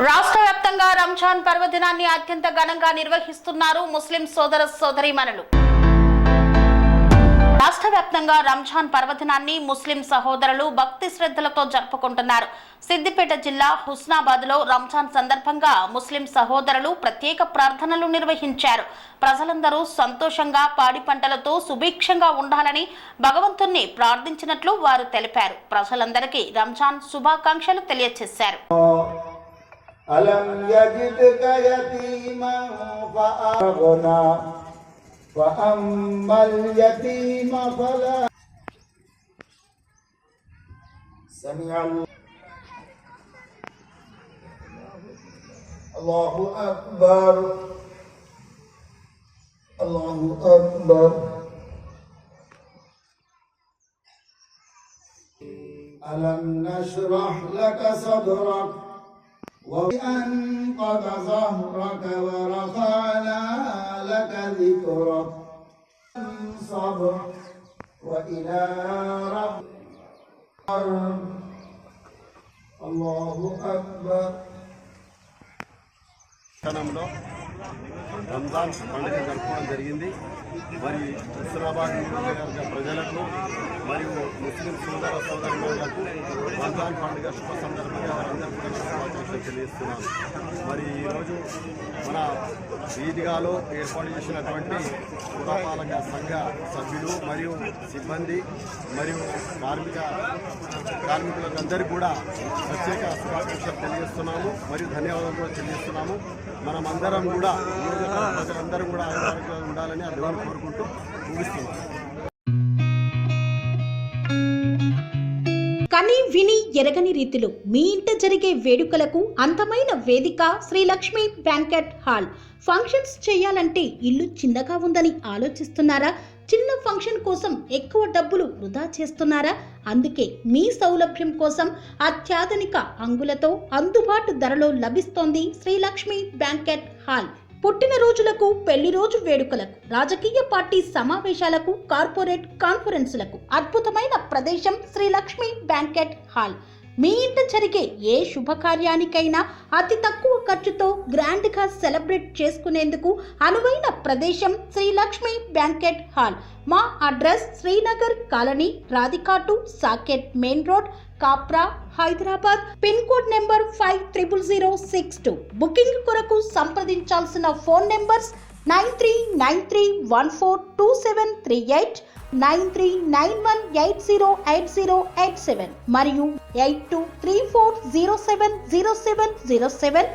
రాష్ట్ర వ్యాప్తంగా రంజాన్ పర్వదినాన్ని అత్యంత ఘనంగా నిర్వహిస్తున్నారు ముస్లిం సోదర సోదరీమణులు. రాష్ట్ర వ్యాప్తంగా రంజాన్ పర్వదినాన్ని ముస్లిం సహోదరులు భక్తి శ్రద్ధలతో జరుపుకుంటున్నారు. సిద్దిపేట జిల్లా హుస్నాబాద్ లో రంజాన్ సందర్భంగా ముస్లిం సహోదరులు ప్రత్యేక ప్రార్థనలు నిర్వహించారు. ప్రజలందరూ సంతోషంగా పాడి పంటలతో సుభిక్షంగా ఉండాలని భగవంతుణ్ణి ప్రార్థించినట్లు వారు తెలిపారు. ప్రజలందరికీ రంజాన్ శుభాకాంక్షలు తెలియజేశారు. అలం యజిద్క యతీమన్ ఫఅగ్నా ఫఅమ్మల్ యతీమ ఫలా సమిఅల్ అల్లాహు అక్బర్ అల్లాహు అక్బర్ అలం నష్రహ్ లక సద్రక్ وأنقض ظهرك ورفعنا لك ذكرك صبر وإلى ربك الله أكبر. రంజాన్ పండుగ జరుపుకోవడం జరిగింది. మరి హుస్నాబాద్ నియోజకవర్గ ప్రజలకు మరియు ముస్లిం సోదర సోదరులకు రంజాన్ పండుగ శుభ సందర్భంగా వారందరికీ కూడా శుభాకాంక్షలు తెలియజేస్తున్నాను. మరి ఈరోజు మన ఈద్గాలో ఏర్పాటు చేసినటువంటి పురపాలక సంఘ సభ్యులు మరియు సిబ్బంది మరియు కార్మికులందరికీ కూడా ప్రత్యేక శుభాకాంక్షలు తెలియజేస్తున్నాము మరియు ధన్యవాదాలు కూడా తెలియజేస్తున్నాము. మనమందరం కూడా ప్రజలందరూ కూడా ఆరోగ్యంగా ఉండాలని ఆ దేవుని కోరుకుంటూ ముగిస్తున్నాం. కని విని ఎరగని రీతిలో మీ ఇంట జరిగే వేడుకలకు అందమైన వేదిక Sri Lakshmi banquet hall. Functions చేయాలంటే ఇల్లు చిన్నగా ఉందని ఆలోచిస్తున్నారా? చిన్న ఫంక్షన్ కోసం ఎక్కువ డబ్బులు వృధా చేస్తున్నారా? అందుకే మీ సౌలభ్యం కోసం అత్యాధునిక అంగులతో అందుబాటు ధరలో లభిస్తోంది శ్రీ లక్ష్మీ బ్యాంకెట్ హాల్. పుట్టినరోజులకు, పెళ్లి రోజు వేడుకలకు, రాజకీయ పార్టీ సమావేశాలకు, కార్పొరేట్ కాన్ఫరెన్సులకు అద్భుతమైన ప్రదేశం శ్రీ లక్ష్మీ బ్యాంకెట్ హాల్. మీ ఇంట జరిగే ఏ శుభకార్యానికైనా అతి తక్కువ ఖర్చుతో గ్రాండ్ గా సెలబ్రేట్ చేసుకునేందుకు అనువైన ప్రదేశం శ్రీ లక్ష్మీ బ్యాంకెట్ హాల్. మా అడ్రస్ శ్రీనగర్ కాలనీ, రాధికాటు, Saket main road, Kapra, Hyderabad. Pin code number 500062. Booking కొరకు సంప్రదించాల్సిన ఫోన్ నెంబర్స్ 9393142738, 9391808087 మరియు 8234070707.